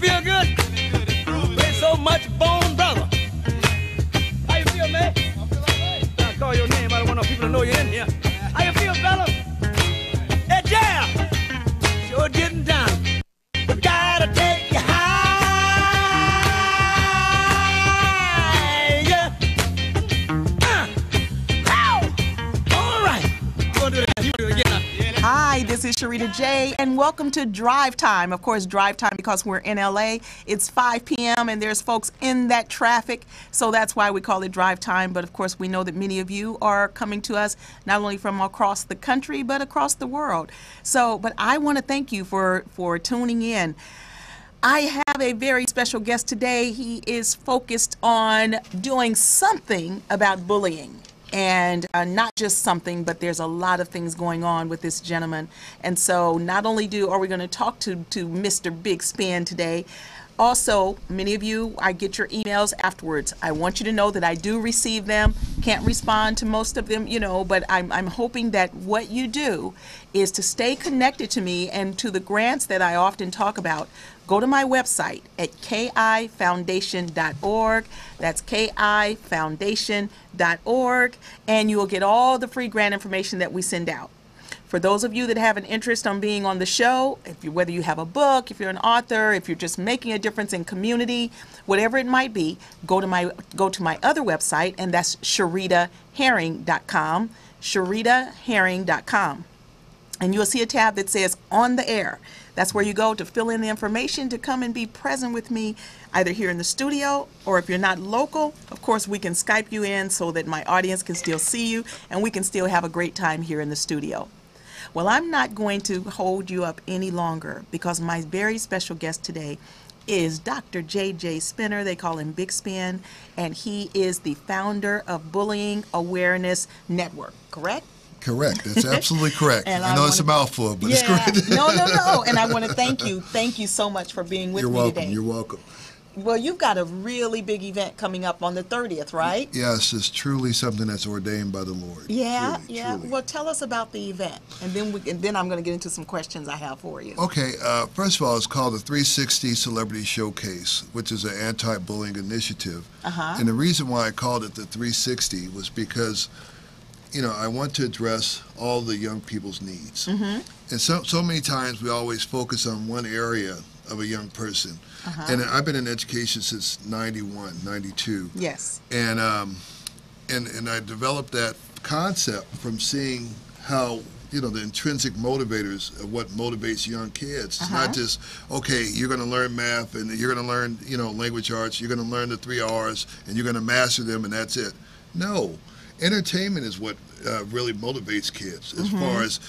feel good? There's so much bone, brother. How you feel, man? I call your name. I don't want no people to know you're in here. How you feel, fella? Hey, Jam! Sure getting down. We gotta take you higher. Ow! All right. You wanna do that? You wanna do it again? Hi, this is Sharita J, and welcome to Drive Time. Of course, Drive Time because we're in LA. It's 5 p.m. and there's folks in that traffic, so that's why we call it Drive Time. But of course, we know that many of you are coming to us not only from across the country, but across the world. But I want to thank you for tuning in. I have a very special guest today. He is focused on doing something about bullying. And not just something, but there's a lot of things going on with this gentleman. And so not only are we going to talk to Mr. Big Spin today, also, many of you, I get your emails afterwards. I want you to know that I do receive them. Can't respond to most of them, but I'm hoping that what you do is to stay connected to me and to the grants that I often talk about. Go to my website at kifoundation.org. That's kifoundation.org, and you will get all the free grant information that we send out. For those of you that have an interest on being on the show, whether you have a book, if you're an author, if you're just making a difference in community, whatever it might be, go to my other website, and that's SharitaHerring.com, SharitaHerring.com. And you'll see a tab that says On the Air. That's where you go to fill in the information to come and be present with me, either here in the studio, or if you're not local, of course, we can Skype you in so that my audience can still see you and we can still have a great time here in the studio. Well, I'm not going to hold you up any longer because my very special guest today is Dr. J.J. Spinner. They call him Big Spin, and he is the founder of Bullying Awareness Network, correct? Correct. That's absolutely correct. And I know it's a mouthful, but it's correct. No. And I want to thank you. Thank you so much for being with me today. You're welcome. Well, you've got a really big event coming up on the 30th, right? Yes, it's truly something that's ordained by the Lord. Yeah, Truly. Well, tell us about the event, and then I'm going to get into some questions I have for you. Okay. First of all, it's called the 360 Celebrity Showcase, which is an anti-bullying initiative. And the reason why I called it the 360 was because, I want to address all the young people's needs. And so many times we always focus on one area of a young person. And I've been in education since 91, 92. Yes. And I developed that concept from seeing how, the intrinsic motivators of what motivates young kids. It's not just, okay, you're going to learn math and you're going to learn, language arts, you're going to learn the 3 R's and you're going to master them and that's it. No. Entertainment is what really motivates kids, as far as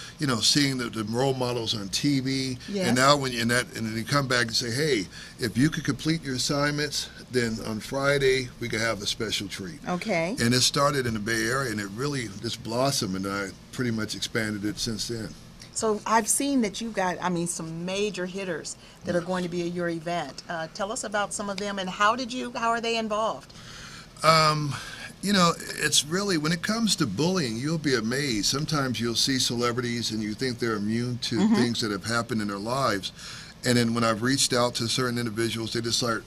seeing the role models on TV. Yes. And now and then you come back and say, hey, if you could complete your assignments, then on Friday we could have a special treat. Okay. And it started in the Bay Area, and it really just blossomed, and I pretty much expanded it since then. So I've seen that you've got, some major hitters that are going to be at your event. Tell us about some of them, and how are they involved? It's really, when it comes to bullying, you'll be amazed. Sometimes you'll see celebrities and you think they're immune to things that have happened in their lives. And then when I've reached out to certain individuals, they just start,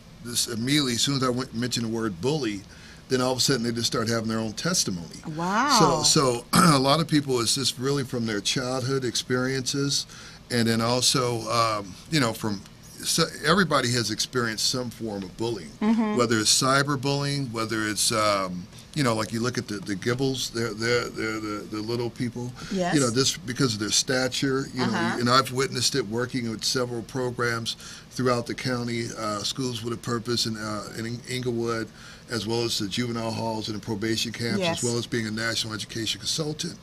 immediately, as soon as I mention the word bully, then all of a sudden they just start having their own testimony. Wow. So a lot of people, it's just really from their childhood experiences. And then also, so everybody has experienced some form of bullying, whether it's cyberbullying, whether it's, like you look at the Gibbles, they're the little people, yes. Just because of their stature, and I've witnessed it working with several programs throughout the county, Schools with a Purpose in Inglewood, as well as the juvenile halls and the probation camps, yes. as well as being a national education consultant.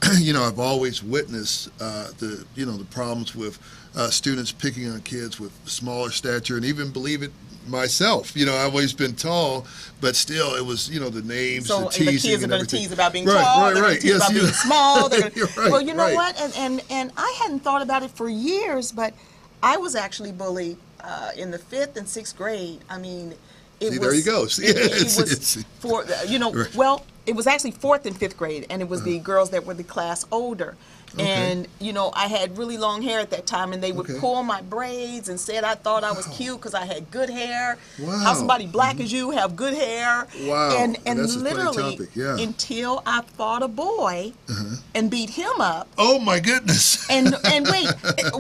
I've always witnessed the problems with students picking on kids with smaller stature, and even believe it myself. I've always been tall, but still it was, the names, the teasing. So the kids are going to tease about being tall, they're going to tease about being small. Well, you know what? And I hadn't thought about it for years, but I was actually bullied in the 5th and 6th grade. There you go. Well, it was actually 4th and 5th grade, and it was the girls that were the class older. And, you know, I had really long hair at that time, and they would pull my braids and said I thought I was cute because I had good hair. Wow. How somebody black as you have good hair. Wow. And That's a funny literally, topic. Yeah. until I fought a boy and beat him up. Oh, my goodness. And wait,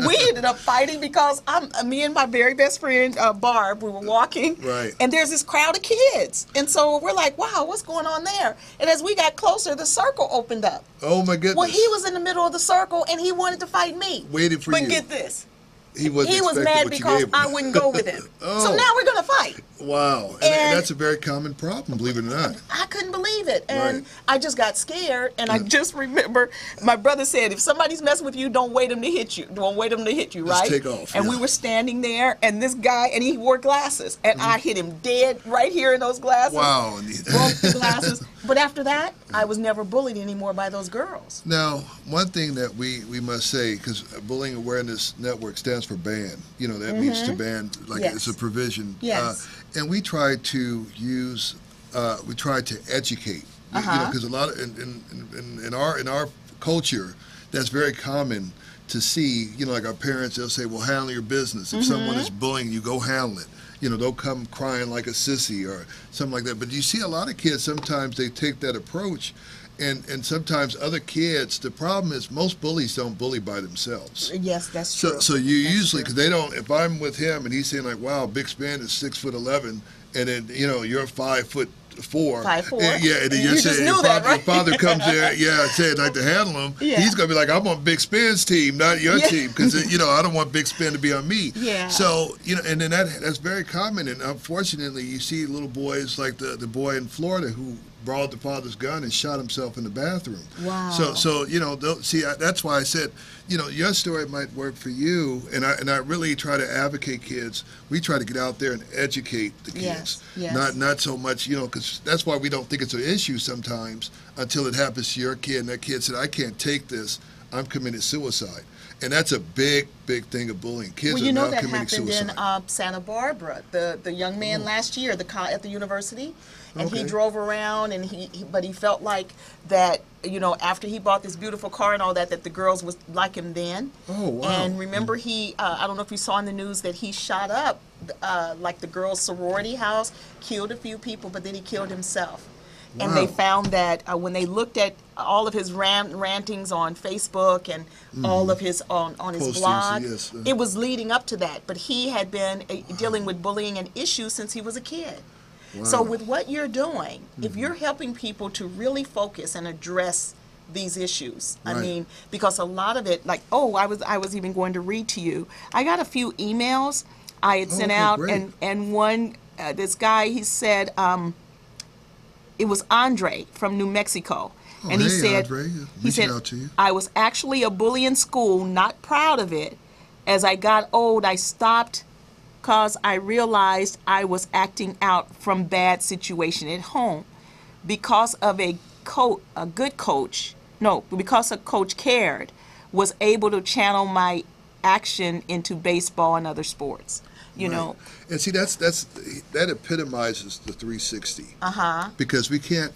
we ended up fighting because me and my very best friend, Barb, we were walking. Right. And there's this crowd of kids. And so we're like, wow, what's going on there? And as we got closer, the circle opened up. Oh, my goodness. Well, he was in the middle of the circle, and he wanted to fight me. Waiting for but you. But get this. He was mad because I wouldn't go with him. So now we're going to fight. Wow. And that's a very common problem, believe it or not. I couldn't believe it. And I just got scared. And I just remember my brother said, if somebody's messing with you, don't wait them to hit you. Don't wait them to hit you, right? Just take off. And we were standing there, and this guy, and he wore glasses. And I hit him dead right here in those glasses. Wow. Broke the glasses. But after that, I was never bullied anymore by those girls. Now, one thing that we must say, because Bullying Awareness Network stands for BAN, you know, that means to ban, like it's a provision. Yes. And we try to use, we try to educate, you know, because a lot of, in our culture, that's very common to see, you know, like our parents, they'll say, well, handle your business. If someone is bullying you, go handle it. You know, don't come crying like a sissy or something like that. But you see a lot of kids, sometimes they take that approach, and sometimes other kids, the problem is most bullies don't bully by themselves. Yes, that's true. So you usually, because they don't, if I'm with him and he's saying like, wow, Big Span is 6'11", and then, you know, you're 5'4". 5'4". Yeah, and then You just knew that, right? Your father comes there, saying like to handle him. Yeah. He's gonna be like, I'm on Big Span's team, not your team, because you know I don't want Big Span to be on me. Yeah. So you know, and then that's very common, and unfortunately, you see little boys like the boy in Florida who borrowed the father's gun and shot himself in the bathroom. Wow. So you know, that's why I said, you know, your story might work for you, and I really try to advocate kids. We try to get out there and educate the kids. Yes. Not so much, you know, because that's why we don't think it's an issue sometimes until it happens to your kid, and that kid said, I can't take this, I'm committing suicide. And that's a big thing of bullying. Kids you are know now that committing suicide. happened in Santa Barbara. The young man last year at the university, and he Okay. drove around, and but he felt like that, you know, after he bought this beautiful car and all that the girls was like him then. Oh, wow. And remember, he I don't know if you saw in the news that he shot up like the girls' sorority house, killed a few people, but then he killed himself. And they Wow. found that when they looked at all of his rantings on Facebook and all of his on his Postings, blog, yes. it was leading up to that. But he had been dealing with bullying and issues since he was a kid. So with what you're doing, if you're helping people to really focus and address these issues, I Right. mean, because a lot of it, like, I was even going to read to you. I got a few emails I had sent Okay, out, great. and one, this guy, he said, it was Andre from New Mexico. Oh, And he hey, said, Andre. he said, Reaching out to you. I was actually a bully in school, not proud of it. As I got old, I stopped because I realized I was acting out from bad situation at home. Because of because a coach cared, was able to channel my action into baseball and other sports. You know, And see, that epitomizes the 360. Because we can't.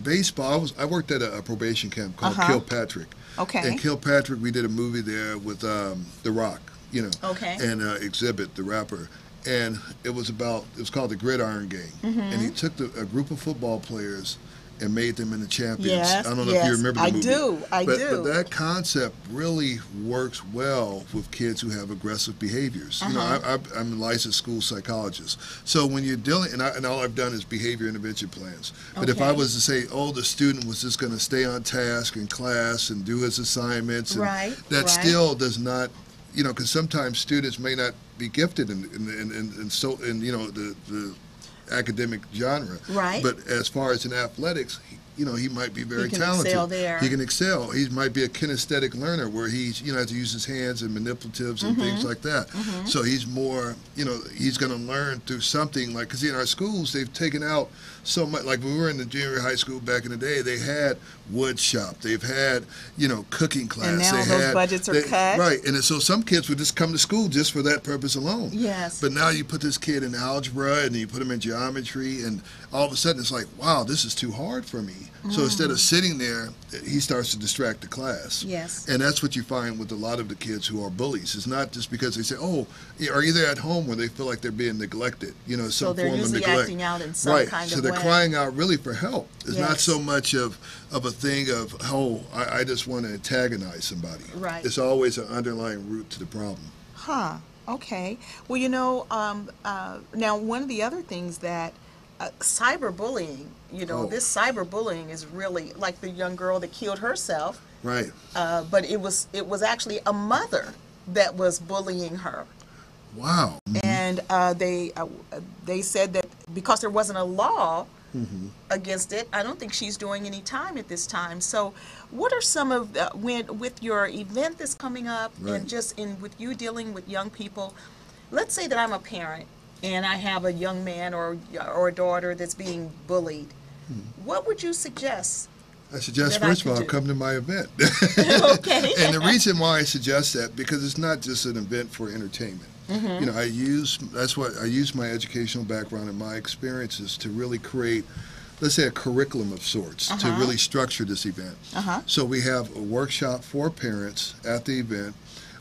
Baseball. I worked at a probation camp called Kilpatrick. Okay. And Kilpatrick, we did a movie there with The Rock. You know. Okay. And Exhibit, the rapper, and it was called the Gridiron Gang. And he took a group of football players and made them into champions. Yes, I don't know if you remember the movie. I do. But that concept really works well with kids who have aggressive behaviors. You know, I'm a licensed school psychologist. So when you're dealing, and all I've done is behavior intervention plans. But if I was to say, the student was just going to stay on task in class and do his assignments, and that still does not, you know, because sometimes students may not be gifted in you know, the academic genre. Right. But as far as in athletics, you know, he might be very talented. Excel there. He can excel. He might be a kinesthetic learner where he's, you know, has to use his hands and manipulatives and things like that. So he's more, you know, he's going to learn through something like, because in our schools, they've taken out so much, like when we were in the junior high school back in the day, they had wood shop, they've had, you know, cooking class. And now they those had, budgets are cut. Right, and so some kids would just come to school just for that purpose alone. Yes. But now you put this kid in algebra and you put him in geometry, and all of a sudden it's like, wow, this is too hard for me. So instead of sitting there, he starts to distract the class. Yes. And that's what you find with a lot of the kids who are bullies. It's not just because they say, oh, are you there at home where they feel like they're being neglected, you know, some So they're form of usually neglect. acting out in some Right. kind So of they're way. crying out really for help. It's not Yes. so much of a thing of, oh, I just want to antagonize somebody. Right. It's always an underlying root to the problem. Huh. Okay. Well, you know, now one of the other things that cyberbullying, you know, Oh. this cyberbullying is really like the young girl that killed herself, Right. but it was actually a mother that was bullying her, Wow. and they said that because there wasn't a law against it, I don't think she's doing any time at this time. So, what are some of with your event that's coming up, Right. and just with you dealing with young people? Let's say that I'm a parent and I have a young man or a daughter that's being bullied. What would you suggest? I suggest, that I first of could all, do. come to my event. Okay. And the reason why I suggest that, because it's not just an event for entertainment. You know, I use my educational background and my experiences to really create, let's say, a curriculum of sorts to really structure this event. So we have a workshop for parents at the event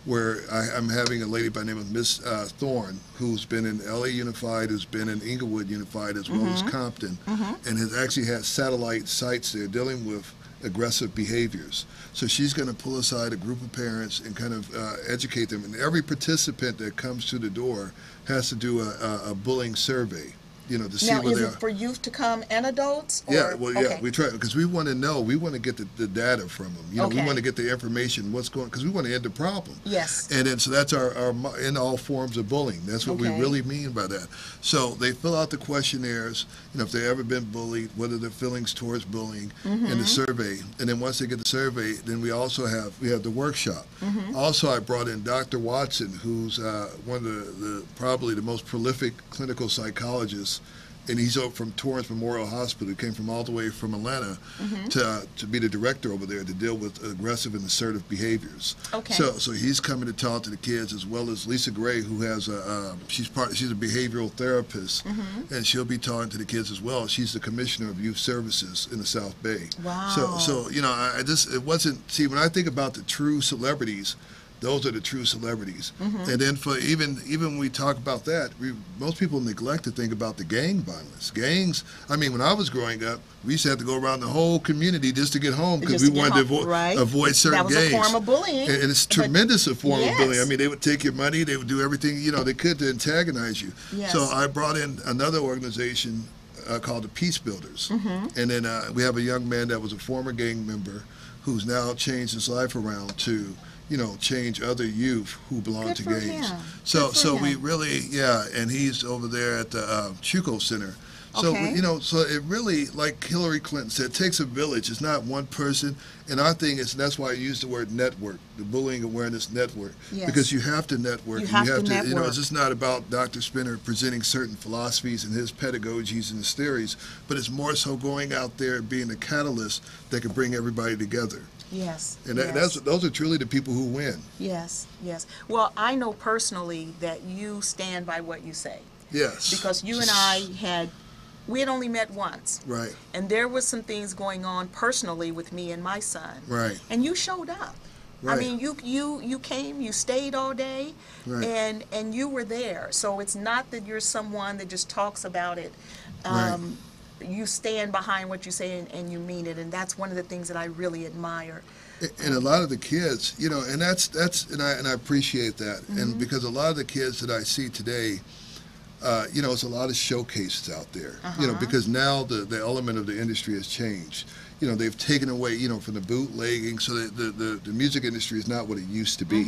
where I'm having a lady by the name of Miss Thorne, who's been in LA Unified, who's been in Inglewood Unified, as well as Compton, and has actually had satellite sites there dealing with aggressive behaviors. So she's going to pull aside a group of parents and kind of educate them. And every participant that comes to the door has to do a bullying survey, you know, to see Now, where is they it are. for youth to come and adults? Yeah, Or- well, yeah, okay. we try because we want to know. We want to get the data from them. You know, we Okay. want to get the information, what's going, because we want to end the problem. Yes. And then so that's our in all forms of bullying. That's what we Okay. really mean by that. So they fill out the questionnaires. You know, if they've ever been bullied, what are their feelings towards bullying, in the survey. And then once they get the survey, then we have the workshop. Also, I brought in Dr. Watson, who's one of the probably the most prolific clinical psychologists. And he's up from Torrance Memorial Hospital. He came from all the way from Atlanta to be the director over there to deal with aggressive and assertive behaviors. Okay. So he's coming to talk to the kids, as well as Lisa Gray, who has she's a behavioral therapist, and she'll be talking to the kids as well. She's the commissioner of youth services in the South Bay. Wow. So you know, it wasn't. See, when I think about the true celebrities, those are the true celebrities. And then for even when we talk about that, most people neglect to think about the gang violence. Gangs, I mean, when I was growing up, we used to have to go around the whole community just to get home because Just we to get wanted home, to right. avoid certain That was gangs. a form of bullying. And it's But- tremendous a form of bullying. I Yes. mean, they would take your money, they would do everything, you know, they could to antagonize you. Yes. So I brought in another organization called the Peace Builders. And then we have a young man that was a former gang member who's now changed his life around to, you know, change other youth who belong Good to for gangs. him. So Good for we him. really, and he's over there at the Chuco Center. So, Okay. you know, so it really, like Hillary Clinton said, it takes a village. It's not one person. And our thing is, and that's why I use the word network, the Bullying Awareness Network, Yes. because you have to network. You and have to you know, network. it's just not about Dr. Spinner presenting certain philosophies and his pedagogies and his theories, but it's more so going out there and being a catalyst that can bring everybody together. Yes. And yes. those are truly the people who win. Yes, yes. Well, I know personally that you stand by what you say, Yes. because you and I had only met once. Right. And there was some things going on personally with me and my son. Right. And you showed up. I Right. mean, you came, you stayed all day, Right. and you were there. So it's not that you're someone that just talks about it. Right. You stand behind what you say and you mean it, and that's one of the things that I really admire. And a lot of the kids, you know, and I appreciate that. And because a lot of the kids that I see today, you know, it's a lot of showcases out there. You know, because now the element of the industry has changed. You know, they've taken away, you know, from the bootlegging, so that the music industry is not what it used to be.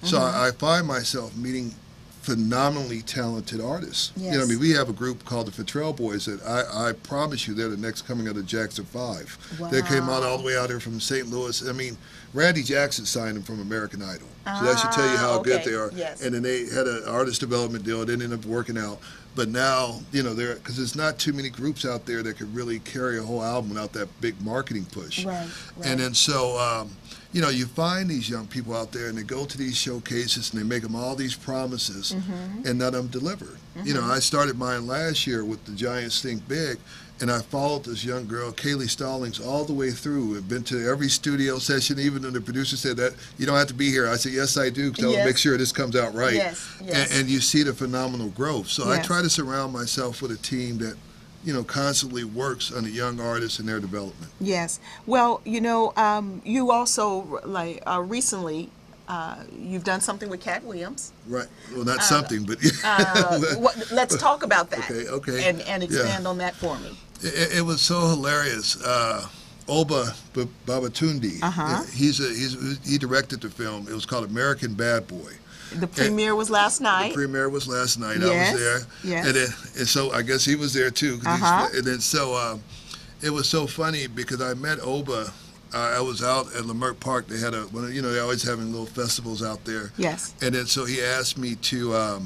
So I find myself meeting phenomenally talented artists. You know, Yes. I mean, we have a group called the Futrell Boys that I promise you they're the next coming of the Jackson 5. They came out all the way out here from St. Louis. I mean, Randy Jackson signed them from American Idol. So that should tell you how good okay. they are. Yes. And then they had an artist development deal. It didn't end up working out. But now, you know, because there's not too many groups out there that could really carry a whole album without that big marketing push. Right, right. And then so, you know, you find these young people out there and they go to these showcases and they make them all these promises and none of them deliver. You know, I started mine last year with The Giants Think Big, and I followed this young girl, Kaylee Stallings, all the way through. I've been to every studio session, even when the producer said that, you don't have to be here. I said, yes, I do, because I want to make sure this comes out right. And you see the phenomenal growth. So I try to surround myself with a team that, you know, constantly works on the young artists and their development. Yes. Well, you know, you also, like, recently, you've done something with Cat Williams. Right. Well, not something, but let's talk about that. Okay. And expand on that for me. It was so hilarious. Oba Babatunde. He directed the film. It was called American Bad Boy. The premiere was last night. The premiere was last night. I was there. Yes. And so I guess he was there too. And then so it was so funny because I met Oba. I was out at Leimert Park. They had they're always having little festivals out there. Yes. And then so he asked me to,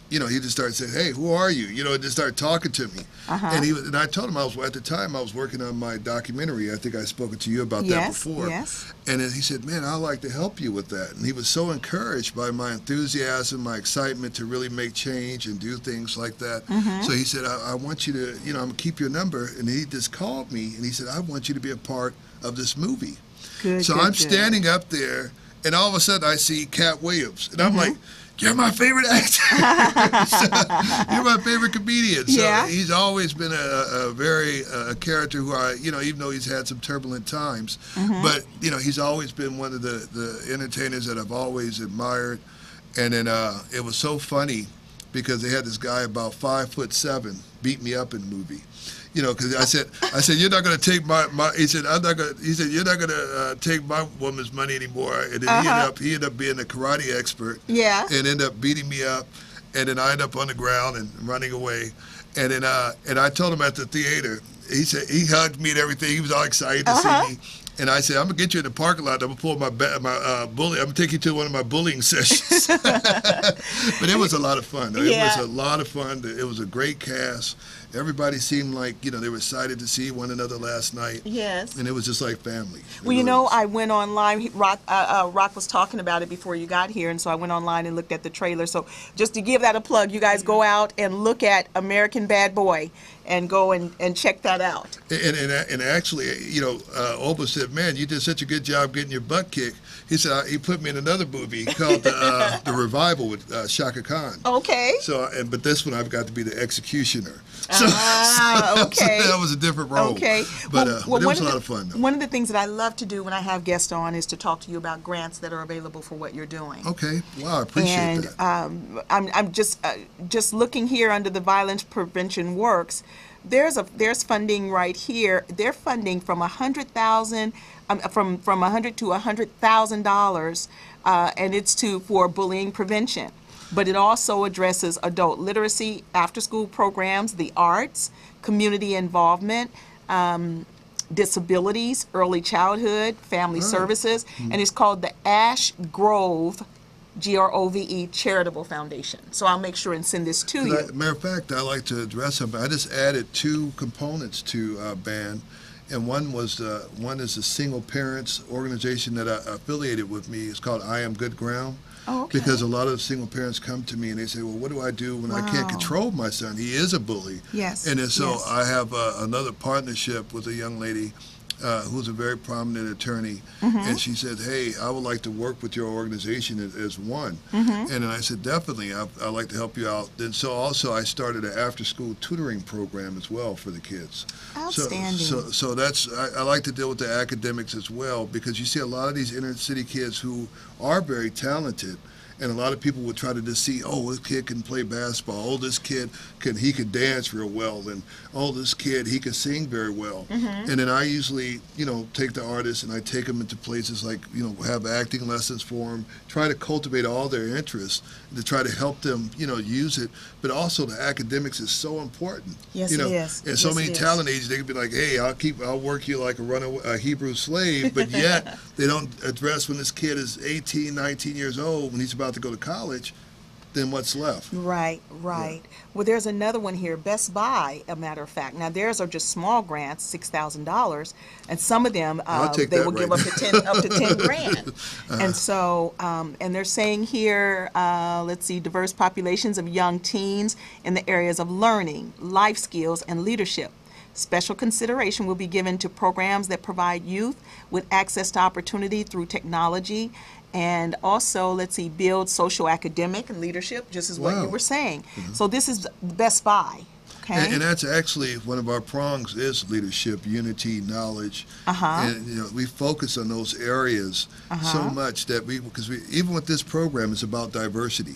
he just started saying, "Hey, who are you?" You know, and just started talking to me. And I told him at the time I was working on my documentary. I think I spoken to you about that before. Yes. And then he said, "Man, I'd like to help you with that." And he was so encouraged by my enthusiasm, my excitement to really make change and do things like that. So he said, I want you to, I'm gonna keep your number. And he just called me and he said, "I want you to be a part of this movie." So I'm standing up there, and all of a sudden I see Cat Williams, and I'm like, "You're my favorite actor. You're my favorite comedian." So he's always been a very character who even though he's had some turbulent times, but he's always been one of the entertainers that I've always admired. And then it was so funny because they had this guy about 5'7" beat me up in the movie. Because I said, "You're not going to take my." He said, "You're not going to take my woman's money anymore." And then he ended up being a karate expert. Yeah. And ended up beating me up, and then I ended up on the ground and running away. And then and I told him at the theater. He said he hugged me and everything. He was all excited to see me. And I said, "I'm gonna get you in the parking lot. I'm gonna pull my bully. I'm gonna take you to one of my bullying sessions." But it was a lot of fun. It was a lot of fun. It was a great cast. Everybody seemed like they were excited to see one another last night. Yes. And it was just like family. Well, I went online. Rock was talking about it before you got here, and so I went online and looked at the trailer. So just to give that a plug, you guys go out and look at American Bad Boy. And go and check that out. And actually, Oba said, "Man, you did such a good job getting your butt kicked." He said he put me in another movie called The Revival with Shaka Khan. Okay. So, but this one I've got to be the executioner. So, okay. So that was a different role. Okay. But it was a lot of fun, though. One of the things that I love to do when I have guests on is to talk to you about grants that are available for what you're doing. Okay. Wow, I appreciate that. And I'm just looking here under the Violence Prevention Works. There's funding right here. They're funding from $100,000 from $100 to $100,000, and it's for bullying prevention. But it also addresses adult literacy, after-school programs, the arts, community involvement, disabilities, early childhood, family services, and it's called the Ash Grove GROVE Charitable Foundation. So I'll make sure and send this to you. Matter of fact, I like to address something. I just added 2 components to BAND, and one is a single parents organization that affiliated with me. It's called I Am Good Ground. Oh, okay. Because a lot of single parents come to me and they say, "Well, what do I do when I can't control my son? He is a bully." Yes. And then so I have another partnership with a young lady who's a very prominent attorney, and she said, "Hey, I would like to work with your organization as one." And then I said, "Definitely, I'd like to help you out." And so also I started an after-school tutoring program as well for the kids. Outstanding. So that's I like to deal with the academics as well, because you see a lot of these inner city kids who are very talented. And a lot of people would try to just see, "Oh, this kid can play basketball. Oh, this kid can dance real well. And oh, this kid, he can sing very well." And then I usually, take the artists and I take them into places like, have acting lessons for them, try to cultivate all their interests to try to help them, use it. But also the academics is so important. Yes, it is. And so many talent agents, they could be like, "Hey, I'll work you like a Hebrew slave," but yet they don't address when this kid is 18, 19 years old, when he's about to go to college. then what's left? Right, right. Well, there's another one here, Best Buy, a matter of fact. Now, theirs are just small grants, $6,000, and some of them I'll take they that will give right up to 10 grand. And so, and they're saying here, let's see, diverse populations of young teens in the areas of learning, life skills, and leadership. Special consideration will be given to programs that provide youth with access to opportunity through technology, and also, let's see, build social, academic, and leadership, just as what you Wow. were saying. So this is Best Buy, okay? And that's actually one of our prongs is leadership, unity, knowledge. And we focus on those areas so much that because even with this program, it's about diversity.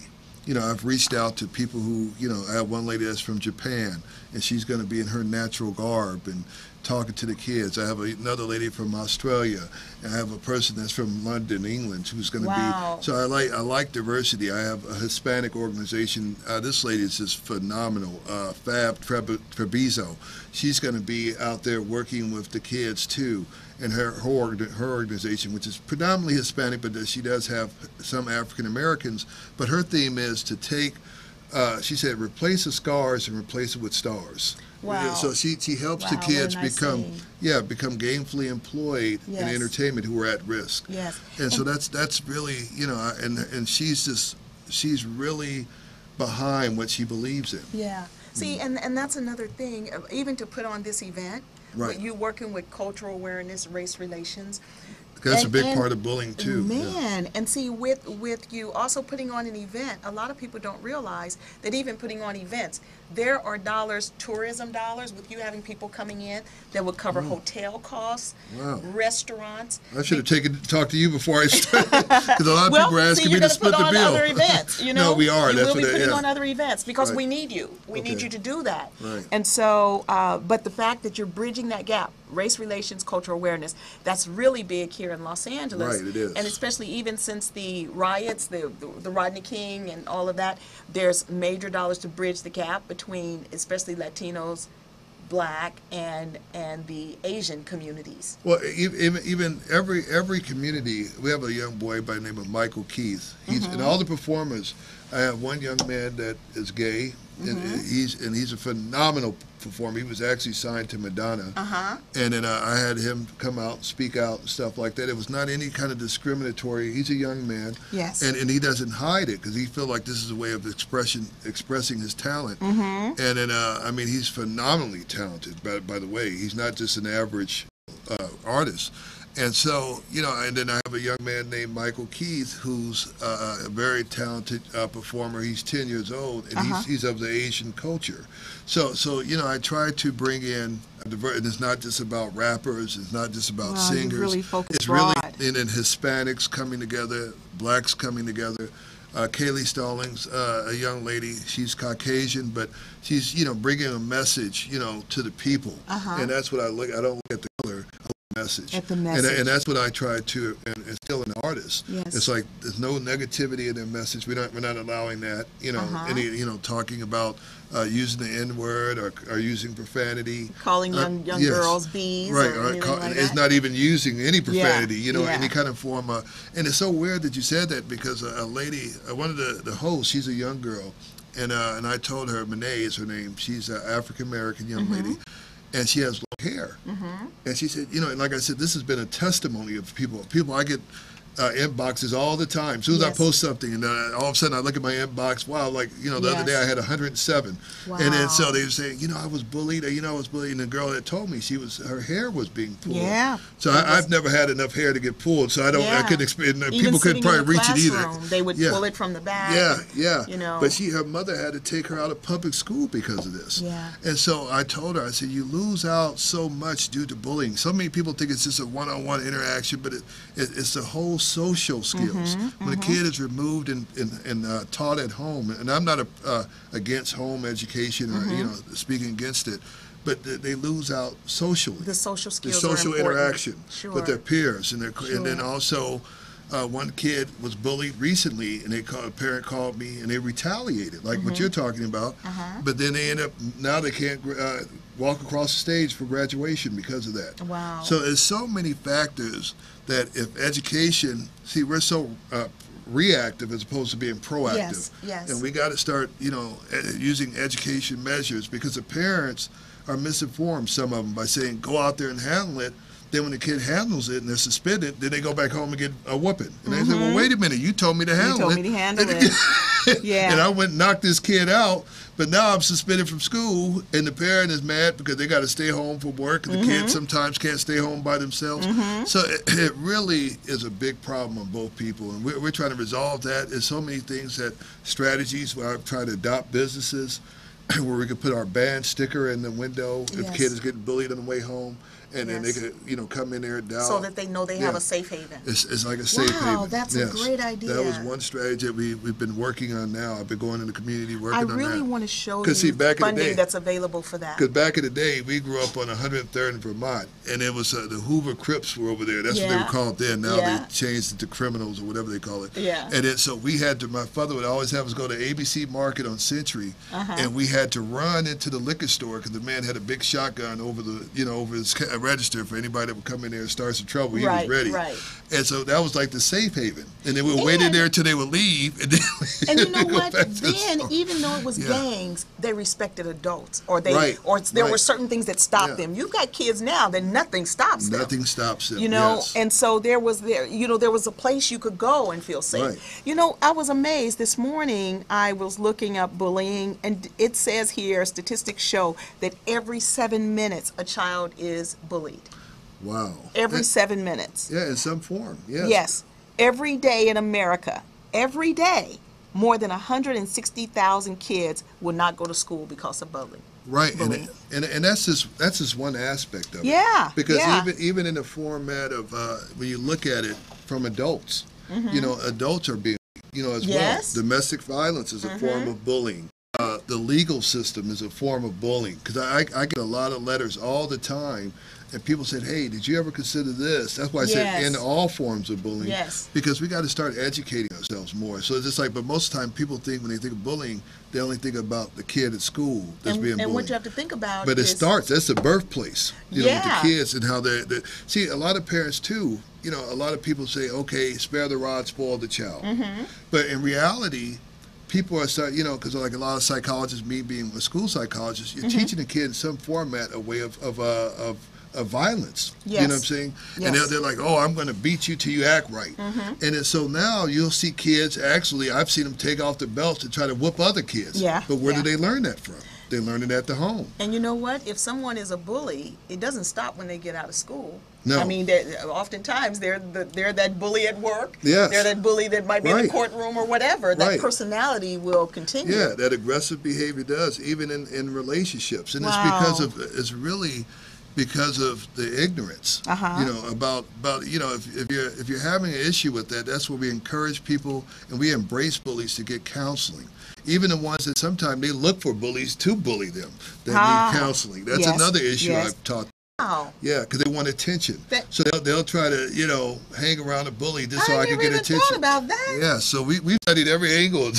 I've reached out to people who, I have one lady that's from Japan, and she's going to be in her natural garb and talking to the kids. I have another lady from Australia, and I have a person that's from London, England, who's going to Wow. be. So I like diversity. I have a Hispanic organization. This lady is just phenomenal, Fab Trevizo. She's going to be out there working with the kids too. And her organization, which is predominantly Hispanic, but she does have some African Americans. But her theme is to take, she said, replace the scars and replace it with stars. Wow. So she helps Wow, the what a kids nice become saying. become gainfully employed in Yes. entertainment who are at risk. Yes. And so that's really and she's really behind what she believes in. Yeah. See, and that's another thing, even to put on this event, Right. with you working with cultural awareness, race relations. That's a big And- part of bullying too. Yeah. Man, and see, with you also putting on an event, a lot of people don't realize that even putting on events, there are dollars, tourism dollars, with you having people coming in that would cover hotel costs, Wow. restaurants. I should have talked to you before I started, because a lot of people are asking me to split the You're bill. going to put on other events, No, we are. You That's will be what putting yeah. on other events because Right. we need you. We need Okay. you to do that. Right. And so, but the fact that you're bridging that gap, race relations, cultural awareness, that's really big here in Los Angeles. Right, it is. And especially even since the riots, the Rodney King and all of that, there's major dollars to bridge the gap between especially Latinos, Black, and the Asian communities. Well, even every community, we have a young boy by the name of Michael Keith. He's and all the performers. I have one young man that is gay, and he's a phenomenal performer. He was actually signed to Madonna. And then I had him come out, speak out, and stuff like that. It was not any kind of discriminatory. He's a young man. Yes. And he doesn't hide it because he feels like this is a way of expressing his talent. And then I mean, he's phenomenally talented. By the way, he's not just an average artist. And so, and then I have a young man named Michael Keith, who's a very talented performer. He's 10 years old, and he's of the Asian culture. So I try to bring in, and it's not just about rappers, it's not just about Wow, singers. you really focus it's broad. really, and then Hispanics coming together, Blacks coming together. Kaylee Stallings, a young lady, she's Caucasian, but she's, bringing a message, to the people. And that's what I don't look at the color. Message. At the message. And that's what I try to instill in artists. Yes. It's like there's no negativity in their message. We're not allowing that. Any talking about using the N-word or using profanity. Calling young Yes. girls bees Right. or anything like it's that. not even using any profanity. Yeah. Any kind of form of. And it's so weird that you said that because a lady, one of the hosts, she's a young girl, and I told her, Monet is her name. She's an African American young lady. And she has long hair. And she said, and like I said, this has been a testimony of people. I get inboxes all the time. As soon as I Yes. post something, and all of a sudden I look at my inbox, wow, the other Yes. day I had 107. Wow. And then so they were saying, I was bullied, and the girl that told me her hair was being pulled. Yeah. So I've never had enough hair to get pulled, so I couldn't expect, Even people couldn't sitting in probably the reach it either. classroom, they would Yeah. pull it from the back. Yeah. and, But her mother had to take her out of public school because of this. Yeah. And so I told her, I said, you lose out so much due to bullying. So many people think it's just a one-on-one interaction, but it's the whole social skills. When a kid is removed and taught at home, and I'm not against home education or speaking against it, but they lose out socially. The social The skills social are important. interaction with their peers, and then Sure. also one kid was bullied recently, and a parent called me, and they retaliated, like what you're talking about. But then they end up now they can't walk across the stage for graduation because of that. Wow. So there's so many factors that if education, we're so reactive as opposed to being proactive. Yes, yes. And we got to start, using education measures, because the parents are misinformed, some of them, by saying, go out there and handle it. Then when the kid handles it and they're suspended, then they go back home and get a whooping. And they say, well, wait a minute, you told me to handle it. You told me to handle it. Yeah. And I went and knocked this kid out, but now I'm suspended from school, and the parent is mad because they got to stay home from work, and the kids sometimes can't stay home by themselves. So it really is a big problem on both people, and we're trying to resolve that. There's so many things, strategies where I've tried to adopt businesses where we could put our ban sticker in the window if a kid is getting bullied on the way home. And then they could, come in there and dial. So that they know they have a safe haven. It's like a safe haven. Wow, that's a great idea. That was one strategy that we've been working on now. I've been going in the community working on that. I really want to show you funding that's available for that. Because back in the day, we grew up on 103rd in Vermont, and it was the Hoover Crips were over there. That's what they were called then. Now they changed it to criminals or whatever they call it. Yeah. And then so we had to, my father would always have us go to ABC Market on Century, and we had to run into the liquor store because the man had a big shotgun over the, over his register for anybody that would come in there and start some trouble. He was ready. Right. And so that was like the safe haven. And then we would wait in there until they would leave. And then you know what? Then, even though it was gangs, they respected adults. Or there were certain things that stopped them. You've got kids now that nothing stops them. Nothing stops them, And so there was a place you could go and feel safe. Right. I was amazed this morning. I was looking up bullying, and it says here, statistics show that every 7 minutes a child is bullied. Wow. Every 7 minutes. Yeah, in some form, yes. Yes. Every day in America, every day, more than 160,000 kids will not go to school because of bullying. Right, and that's just one aspect of it. Yeah. Because even in the format of when you look at it from adults, adults are being, as well. Domestic violence is a form of bullying. The legal system is a form of bullying, because I get a lot of letters all the time, and people said, hey, did you ever consider this? That's why I said in all forms of bullying. Yes. Because we got to start educating ourselves more. So it's just like, but most of the time people think, when they think of bullying, they only think about the kid at school that's being bullied. And what you have to think about But that's the birthplace, with the kids and how they see, a lot of parents too, a lot of people say, okay, spare the rod, spoil the child. But in reality, people are starting, because like a lot of psychologists, me being a school psychologist, you're teaching a kid in some format a way of violence. Yes. You know what I'm saying? Yes. And they're like, oh, I'm going to beat you till you act right. And so now you'll see kids, actually, I've seen them take off their belts to try to whoop other kids. Yeah. But where do they learn that from? They learn it at the home. And you know what? If someone is a bully, it doesn't stop when they get out of school. No. I mean, oftentimes they're that bully at work. Yes. They're that bully that might be in the courtroom or whatever. That personality will continue. Yeah, that aggressive behavior does, even in relationships. And it's really because of the ignorance, about if you're having an issue with that, that's where we encourage people and we embrace bullies to get counseling. Even the ones that sometimes they look for bullies to bully them, that need counseling. That's another issue I've taught. Wow. Yeah, because they want attention. So they'll try to, hang around a bully just so I can get attention. Thought about that. Yeah, so we studied every angle.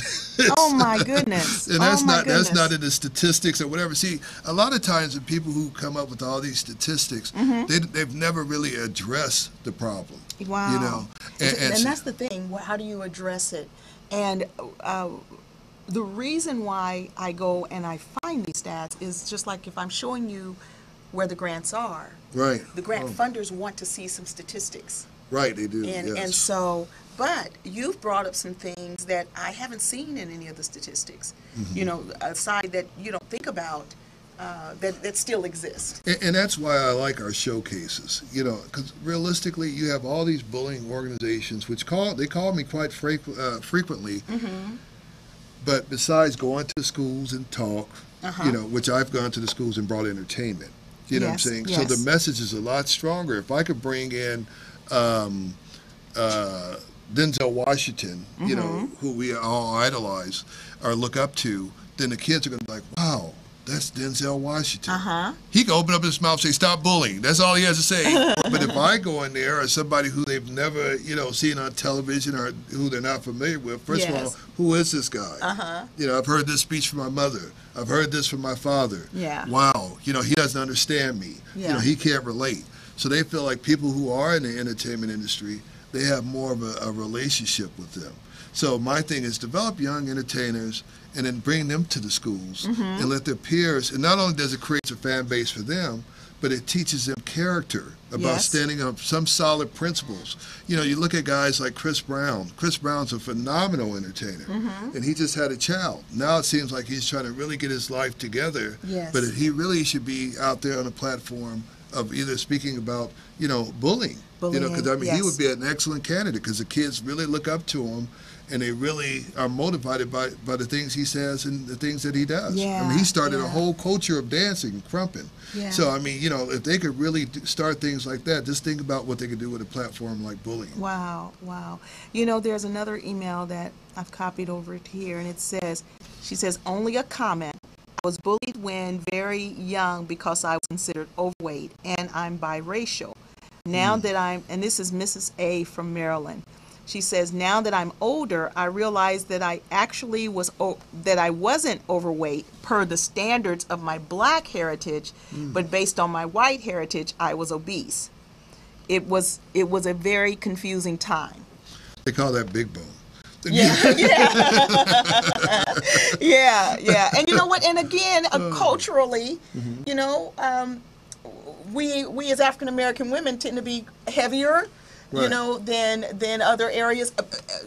Oh my goodness. And that's not in the statistics or whatever. See, a lot of times the people who come up with all these statistics, they've never really addressed the problem. Wow. And that's the thing. How do you address it? And the reason why I go and I find these stats is just like if I'm showing you where the grants are. Right. The grant funders want to see some statistics. Right, they do. And so, but you've brought up some things that I haven't seen in any of the statistics. A side that you don't think about that still exist. And that's why I like our showcases, because realistically, you have all these bullying organizations, which call me quite frequently. But besides going to the schools and talk, which I've gone to the schools and brought entertainment. You know what I'm saying? Yes. So the message is a lot stronger. If I could bring in Denzel Washington, who we all idolize or look up to, then the kids are going to be like, wow, that's Denzel Washington. He can open up his mouth and say, stop bullying. That's all he has to say. But if I go in there as somebody who they've never, seen on television or who they're not familiar with, first of all, who is this guy? I've heard this speech from my mother. I've heard this from my father. Wow. He doesn't understand me. He can't relate. So they feel like people who are in the entertainment industry, they have more of a relationship with them. So my thing is develop young entertainers and then bring them to the schools and let their peers. And not only does it create a fan base for them, but it teaches them character about standing up some solid principles. You know, you look at guys like Chris Brown. Chris Brown's a phenomenal entertainer, and he just had a child. Now it seems like he's trying to really get his life together, but he really should be out there on a platform of either speaking about, you know, bullying. You know, because I mean, he would be an excellent candidate because the kids really look up to him. And they really are motivated by the things he says and the things that he does. I mean, he started a whole culture of dancing, crumping. So, I mean, you know, if they could really start things like that, just think about what they could do with a platform like bullying. Wow, wow. You know, there's another email that I've copied over to here, and it says, she says, only a comment. I was bullied when very young because I was considered overweight, and I'm biracial. Now that and this is Mrs. A from Maryland. She says, now that I'm older, I realize that I actually that I wasn't overweight per the standards of my black heritage, but based on my white heritage, I was obese. It was a very confusing time. They call that big bone. Yeah. And you know what? And again, culturally, you know, we as African American women tend to be heavier. You know, than other areas,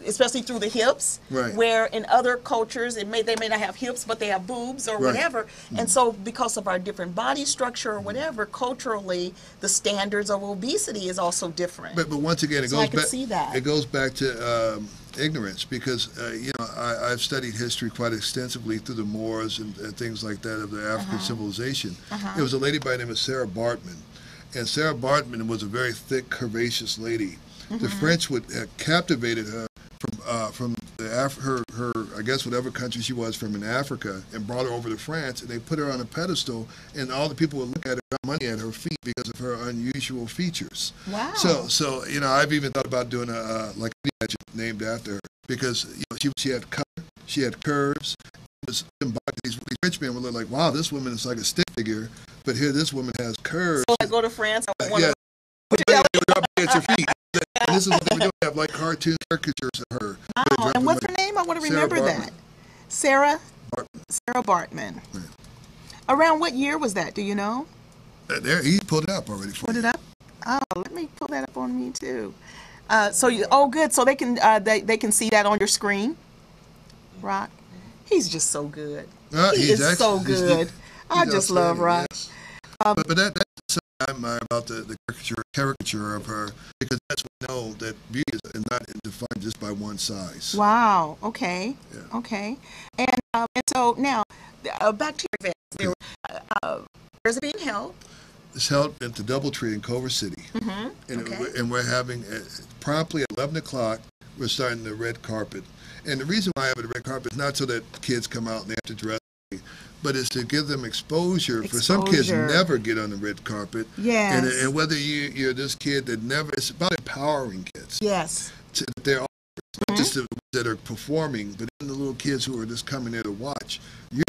especially through the hips. Where in other cultures, they may not have hips, but they have boobs or whatever. And so, because of our different body structure or whatever, culturally, the standards of obesity is also different. But once again, it so goes I can back. see that. It goes back to ignorance because you know I've studied history quite extensively through the Moors and things like that of the African civilization. There was a lady by the name of Sarah Bartman. And Sarah Bartman was a very thick, curvaceous lady. The French would captivated her from her I guess whatever country she was from in Africa and brought her over to France, and they put her on a pedestal, and all the people would look at her, got money at her feet because of her unusual features. Wow. So you know, I've even thought about doing a like a pageant named after her because you know she had color, she had curves. These rich men would look like, wow, this woman is like a stick figure, but here this woman has curves. So I go to France, I want to put your at your feet. And this is what they would do. They have like cartoon caricatures of her. Wow. And what's her name? I want to remember that. Sarah Bartman. Right. Around what year was that? Do you know? There, he pulled it up already. Put it up? Oh, let me pull that up on me too. Good. So they can see that on your screen. Rock. He's just so good. He is so good. I just love Rock. Yes. But that's something about the caricature of her, because that's what we know that beauty is not defined just by one size. Wow. Okay. Yeah. Okay. And so now, back to your event. Where's it being held? It's held at the Doubletree in Culver City. And we're having promptly at 11 o'clock. We're starting the red carpet. And the reason why I have a red carpet is not so that kids come out and they have to dress, but it's to give them exposure. For some kids never get on the red carpet. Yes. And whether you're this kid that never, it's about empowering kids. Yes. They're all, not just the ones that are performing, but even the little kids who are just coming there to watch.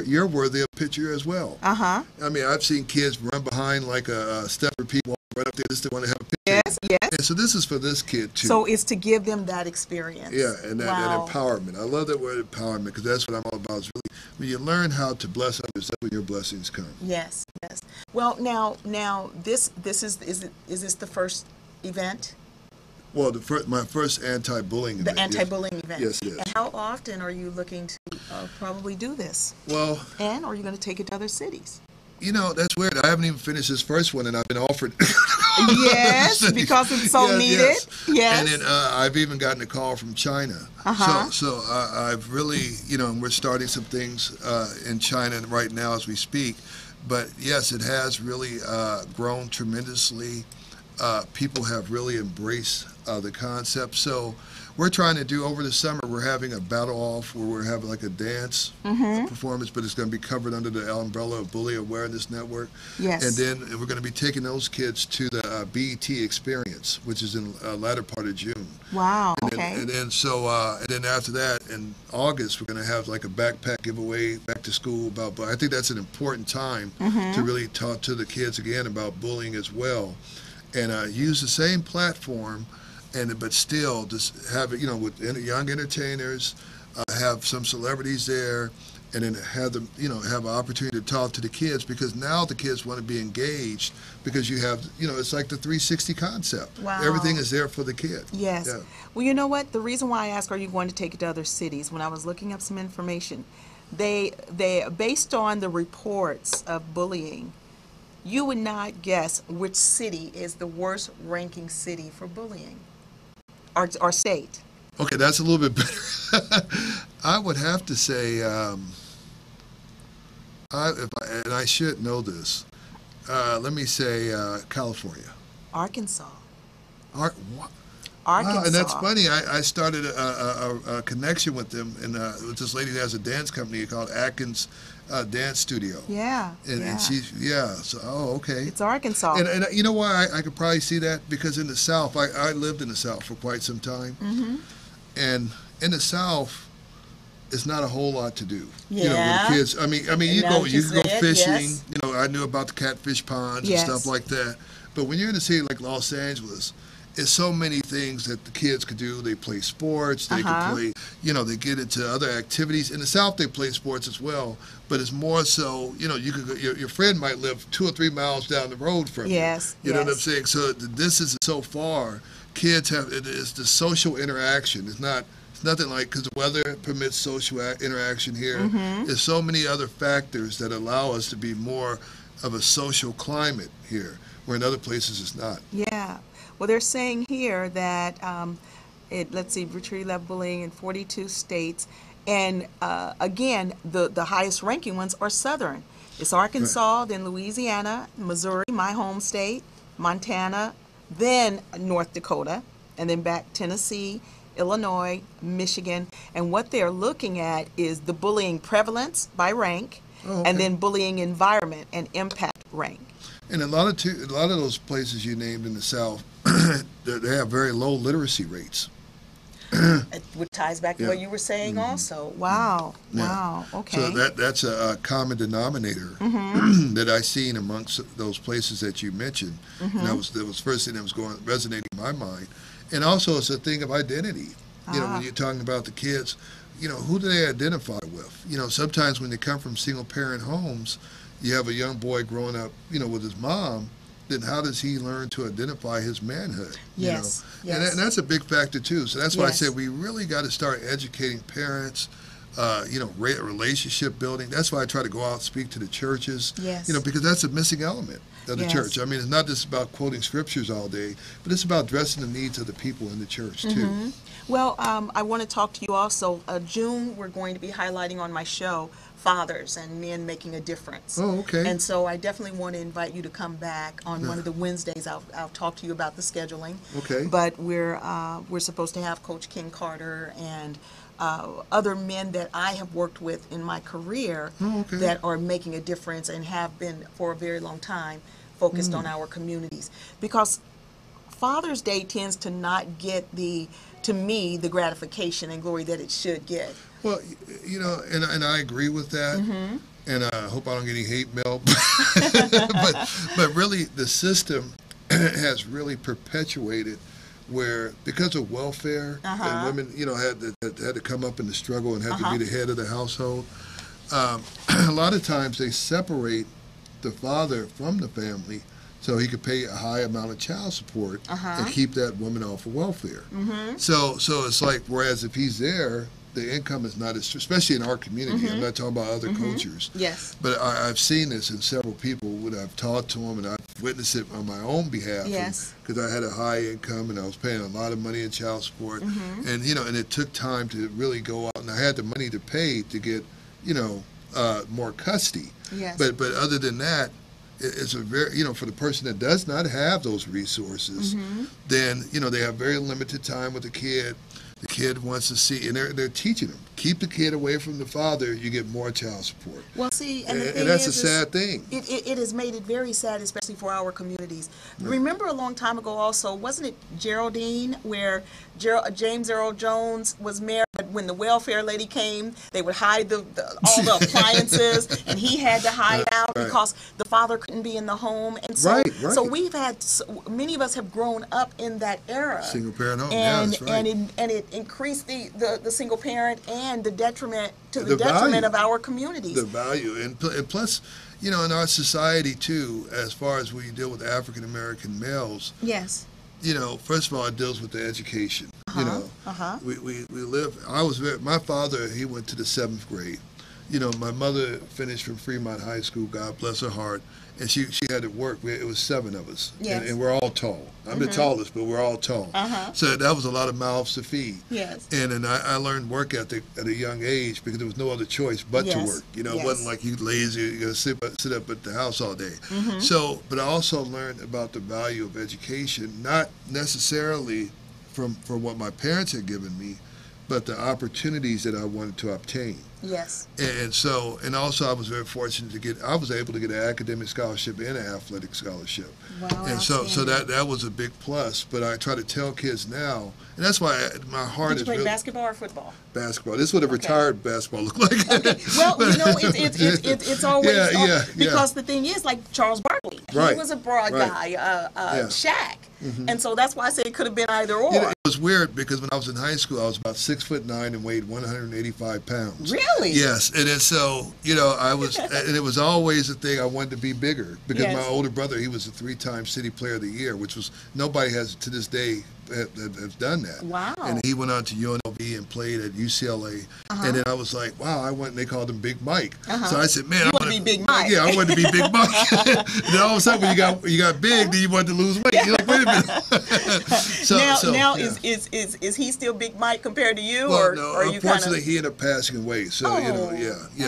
You're worthy of a picture as well. I mean, I've seen kids run behind like a stepper people right up there just to want to have a picture. Yes. And so this is for this kid too. So it's to give them that experience. Yeah, and that empowerment. I love that word empowerment because that's what I'm all about. Is really when you learn how to bless others, that's when your blessings come. Yes. Well, now this is this the first event? Well, my first anti-bullying event. The anti-bullying event. Yes, it is. And how often are you looking to probably do this? Well, and are you going to take it to other cities? You know, that's weird. I haven't even finished this first one, and I've been offered. Yes, because it's so needed. Yes. And then I've even gotten a call from China. So I've really, you know, we're starting some things in China right now as we speak. But yes, it has really grown tremendously. People have really embraced the concept. So we're trying to do over the summer, we're having a battle off where we're having like a dance performance, but it's going to be covered under the umbrella of Bully Awareness Network. Yes. And then we're going to be taking those kids to the BET Experience, which is in the latter part of June. Wow. And then after that, in August, we're going to have like a backpack giveaway back to school but I think that's an important time to really talk to the kids again about bullying as well. And use the same platform but still just have it, with young entertainers, have some celebrities there, and then have them, have an opportunity to talk to the kids, because now the kids want to be engaged, because you have, it's like the 360 concept. Wow. Everything is there for the kid. Yes. Yeah. Well, you know what? The reason why I asked, are you going to take it to other cities? When I was looking up some information, they based on the reports of bullying, you would not guess which city is the worst ranking city for bullying, or state. Okay, that's a little bit better. I would have to say, and I should know this. Let me say California. Arkansas. What? Arkansas. Wow, and that's funny. I started a connection with them, and with this lady that has a dance company called Atkins Dance Studio. Yeah. And she's, so, okay. It's Arkansas. And you know why I could probably see that? Because in the South, I lived in the South for quite some time. Mm-hmm. And in the South, it's not a whole lot to do. Yeah. With kids. I mean, you can go fishing. Yes. I knew about the catfish ponds and stuff like that. But when you're in a city like Los Angeles, it's so many things that the kids could do. They play sports. They can play. They get into other activities. In the South, they play sports as well. But it's more so. You could go, your friend might live 2 or 3 miles down the road from you. Yes. You know what I'm saying? So this is so far. Kids it's the social interaction. It's nothing like, because the weather permits social interaction here. Mm-hmm. There's so many other factors that allow us to be more of a social climate here, where in other places it's not. Yeah. Well, they're saying here that retrieve level bullying in 42 states, and again, the highest ranking ones are Southern. It's Arkansas, then Louisiana, Missouri, my home state, Montana, then North Dakota, and then back Tennessee, Illinois, Michigan. And what they're looking at is the bullying prevalence by rank, and then bullying environment and impact rank. And a lot of those places you named in the South, they have very low literacy rates. Which ties back to what you were saying also. Wow. Yeah. Wow. Okay. So that's a common denominator that I seen amongst those places that you mentioned. And that was the first thing that was resonating in my mind. And also it's a thing of identity. When you're talking about the kids, who do they identify with? Sometimes when they come from single parent homes, you have a young boy growing up, with his mom, then how does he learn to identify his manhood? Yes. And that's a big factor too. So that's why I said we really got to start educating parents, relationship building. That's why I try to go out and speak to the churches, because that's a missing element of the church. I mean, it's not just about quoting scriptures all day, but it's about addressing the needs of the people in the church too. Well, I want to talk to you also. June, we're going to be highlighting on my show fathers and men making a difference. Oh, okay. And so I definitely want to invite you to come back on one of the Wednesdays. I'll talk to you about the scheduling. Okay. But we're supposed to have Coach King Carter and other men that I have worked with in my career that are making a difference and have been for a very long time focused on our communities. Because Father's Day tends to not get to me, the gratification and glory that it should get. Well, and I agree with that, and I hope I don't get any hate mail, but really the system has really perpetuated where, because of welfare, and women, had to come up in the struggle and had to be the head of the household, a lot of times they separate the father from the family so he could pay a high amount of child support and keep that woman off of welfare. So it's like, whereas if he's there, the income is not as, especially in our community. I'm not talking about other cultures. Yes. But I've seen this in several people when I've talked to them, and I've witnessed it on my own behalf. Yes. Because I had a high income and I was paying a lot of money in child support, and and it took time to really go out, and I had the money to pay to get more custody. Yes. But other than that, it's a very, for the person that does not have those resources, then, they have very limited time with the kid. The kid wants to see, and they're teaching them, keep the kid away from the father, you get more child support. Well, see, and the thing that's is, a sad thing. It has made it very sad, especially for our communities. Remember a long time ago also, wasn't it Geraldine, where James Earl Jones was married, but when the welfare lady came, they would hide all the appliances, and he had to hide out because the father couldn't be in the home. And so, so we've had many of us have grown up in that era. Single parent home, and yeah, that's right. and it increased the single parent and the detriment of our communities. The value, and plus, you know, in our society too, as far as we deal with African American males. Yes. You know, first of all, it deals with the education. You know, we live. My father, he went to the 7th grade. You know, my mother finished from Fremont High School, God bless her heart, and she had to work. It was 7 of us, and we're all tall. I'm the tallest, but we're all tall. So that was a lot of mouths to feed. Yes. And I learned work ethic at a young age because there was no other choice but to work. You know, it wasn't like you lazy, you're going to sit up at the house all day. So, but I also learned about the value of education, not necessarily from what my parents had given me, but the opportunities that I wanted to obtain. Yes. And so, and also I was very fortunate I was able to get an academic scholarship and an athletic scholarship. Wow. And so that was a big plus. But I try to tell kids now, and that's why my heart Did you is play really basketball or football? Basketball. This is what a retired basketball looked like. Okay. Well, you know, it's always because the thing is, like Charles Barkley, he was a broad guy, Shaq. And so that's why I say it could have been either or. You know, it was weird because when I was in high school, I was about 6'9" and weighed 185 pounds. Really? Yes, and then so, you know, I was, and it was always a thing I wanted to be bigger because my older brother, he was a 3-time City Player of the Year, which was, nobody has to this day have done that. Wow. And he went on to UNLV and played at UCLA. And then I was like, wow, I went, and they called him Big Mike. So I said, man, I want to be Big Mike. Yeah, I wanted to be Big Mike. And then all of a sudden, when you got big, then you wanted to lose weight. You're like, wait a minute. now is he still Big Mike compared to you, well, or no, are you unfortunately, he ended up passing away. So you know,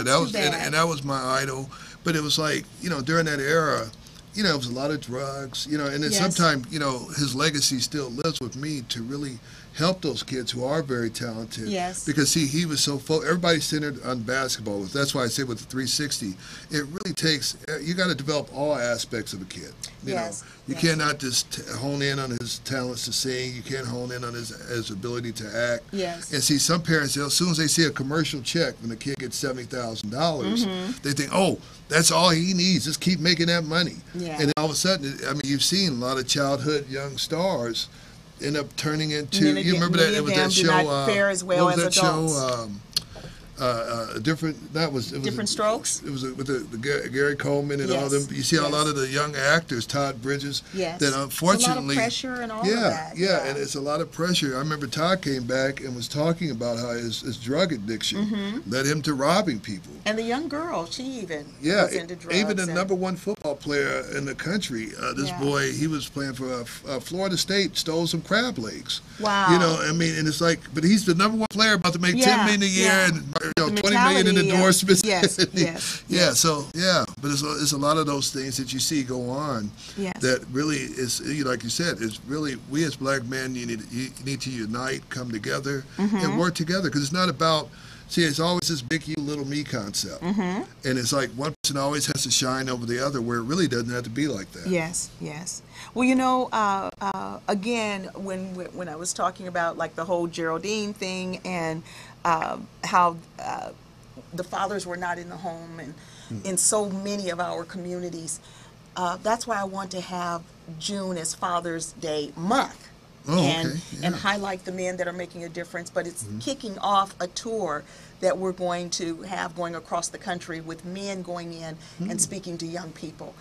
that was and that was my idol. But it was like, you know, during that era, you know, it was a lot of drugs, you know, and then sometimes, you know, his legacy still lives with me to really help those kids who are very talented. Yes. Because, see, he was so everybody's centered on basketball. That's why I say with the 360, it really takes, you got to develop all aspects of a kid. You know, you cannot just hone in on his talents to sing. You can't hone in on his ability to act. Yes. And see, some parents, as soon as they see a commercial check when the kid gets $70,000, they think, oh, that's all he needs. Just keep making that money. Yeah. And then all of a sudden, I mean, you've seen a lot of childhood young stars end up turning into. You remember that? It was that show. Not fare as well what was as that adults. show? Different Strokes. It was with the Gary Coleman and all them. You see a lot of the young actors, Todd Bridges. Yes. That unfortunately. It's a lot of pressure and all of that. Yeah, and it's a lot of pressure. I remember Todd came back and was talking about how his drug addiction led him to robbing people. And the young girl, she even was into drugs. Even the #1 football player in the country, this boy, he was playing for Florida State, stole some crab legs. Wow. You know, I mean, and it's like, but he's the #1 player about to make $10 million a year and $20 million in endorsements. Yes. So but it's a lot of those things that you see go on that really is, like you said, is really, we as black men, you need to unite, come together, and work together, because it's not about. See, it's always this big you, little me concept. And it's like one person always has to shine over the other, where it really doesn't have to be like that. Yes. Well, you know, again, when I was talking about like the whole Geraldine thing and how the fathers were not in the home and in so many of our communities, that's why I want to have June as Father's Day month. And highlight the men that are making a difference. But it's kicking off a tour that we're going to have going across the country with men going in and speaking to young people.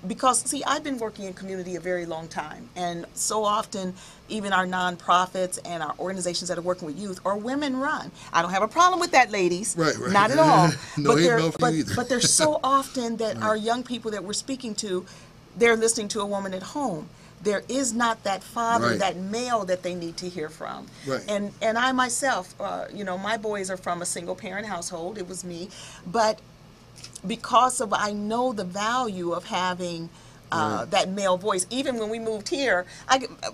Because, see, I've been working in community a very long time, and so often even our nonprofits and our organizations that are working with youth are women run. I don't have a problem with that, ladies. Right. Not at all. No hate mail for you either. But there's so often that our young people that we're speaking to, they're listening to a woman at home. There is not that father, that male that they need to hear from. And I myself, you know, my boys are from a single parent household. It was me. But because of, I know the value of having that male voice. Even when we moved here,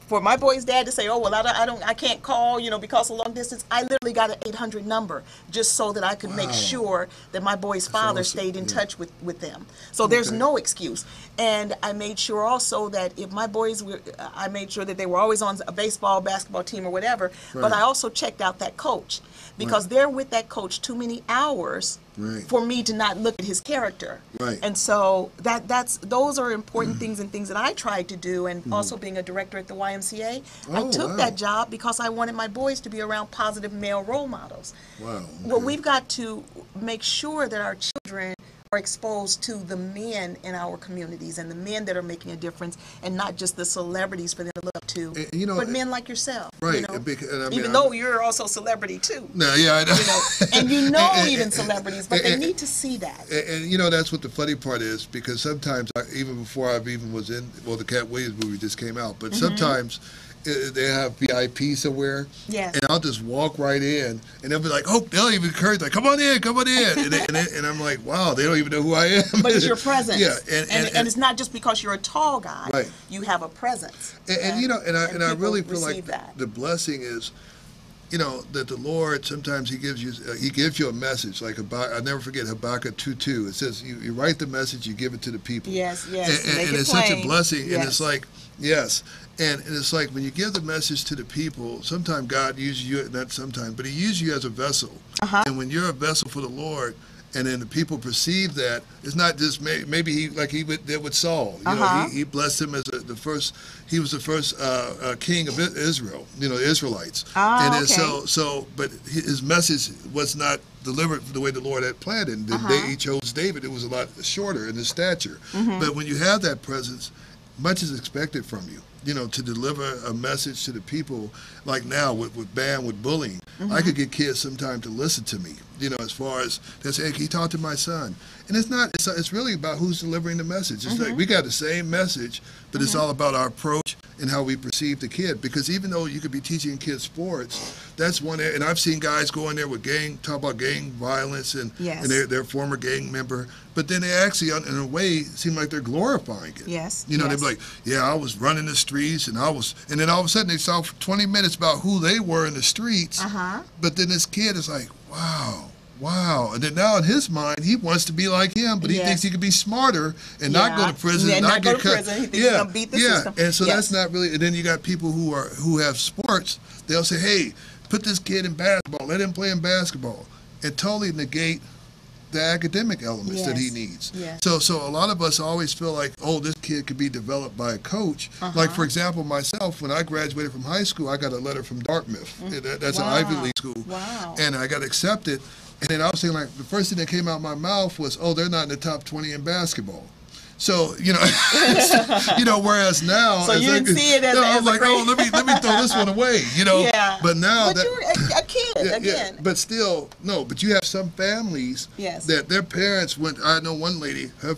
for my boy's dad to say, "Oh well, I can't call, because of long distance," I literally got an 800 number just so that I could make sure that my boy's father stayed in touch with them. So there's no excuse. And I made sure also that if my boys were, I made sure that they were always on a baseball, basketball team or whatever. But I also checked out that coach, because they're with that coach too many hours for me to not look at his character. And so those are important things, and things that I tried to do. And also being a director at the YMCA, I took that job because I wanted my boys to be around positive male role models. Well, we've got to make sure that our children are exposed to the men in our communities and the men that are making a difference, and not just the celebrities for them to look up to, but men like yourself. Even though you're also a celebrity too. No, yeah, I know. And even celebrities, but they need to see that. And that's what the funny part is, because sometimes, even before I even was in, the Cat Williams movie just came out, but sometimes they have VIP somewhere, and I'll just walk right in, and they'll be like, "Oh," they'll even encourage, like, "Come on in," and I'm like, "Wow, they don't even know who I am." But it's your presence, and it's not just because you're a tall guy. You have a presence, and I really feel like the blessing is, that the Lord sometimes He gives you a message, like I never forget Habakkuk 2:2. It says you write the message, you give it to the people. Yes, and it's such a blessing, and it's like And it's like when you give the message to the people, sometimes God uses you, not sometimes, but He uses you as a vessel. And when you're a vessel for the Lord, and then the people perceive that, it's not just maybe He did with Saul. He blessed him as the first. He was the first king of Israel. The Israelites. But his message was not delivered the way the Lord had planned it. The day He chose David, it was a lot shorter in his stature. But when you have that presence, much is expected from you. To deliver a message to the people, like now with bullying. I could get kids sometimes to listen to me, as far as they say, "Hey, can you talk to my son?" And it's really about who's delivering the message. It's like we got the same message, but it's all about our approach and how we perceive the kid. Because even though you could be teaching kids sports, that's one area, and I've seen guys go in there with talk about gang violence and they're a former gang member, but then they actually, in a way, seem like they're glorifying it. They'd be like, "Yeah, I was running the streets, and then all of a sudden they saw 20 minutes about who they were in the streets, but then this kid is like, wow. And then now in his mind, he wants to be like him, but he thinks he could be smarter and not go to prison, and not get cut. He thinks he's gonna beat the system. And so that's not really. And then you got people who have sports. They'll say, "Hey, put this kid in basketball. Let him play in basketball," and totally negate the academic elements that he needs. So a lot of us always feel like, oh, this kid could be developed by a coach. Like, for example, myself, when I graduated from high school, I got a letter from Dartmouth. That's an Ivy League school. And I got accepted. And then I was saying, like, the first thing that came out of my mouth was, "Oh, they're not in the top 20 in basketball." So, whereas now, so you didn't see it as I was like, "Oh, let me throw this one away," But now but you're a kid again. But still, no. But you have some families that their parents went. I know one lady, her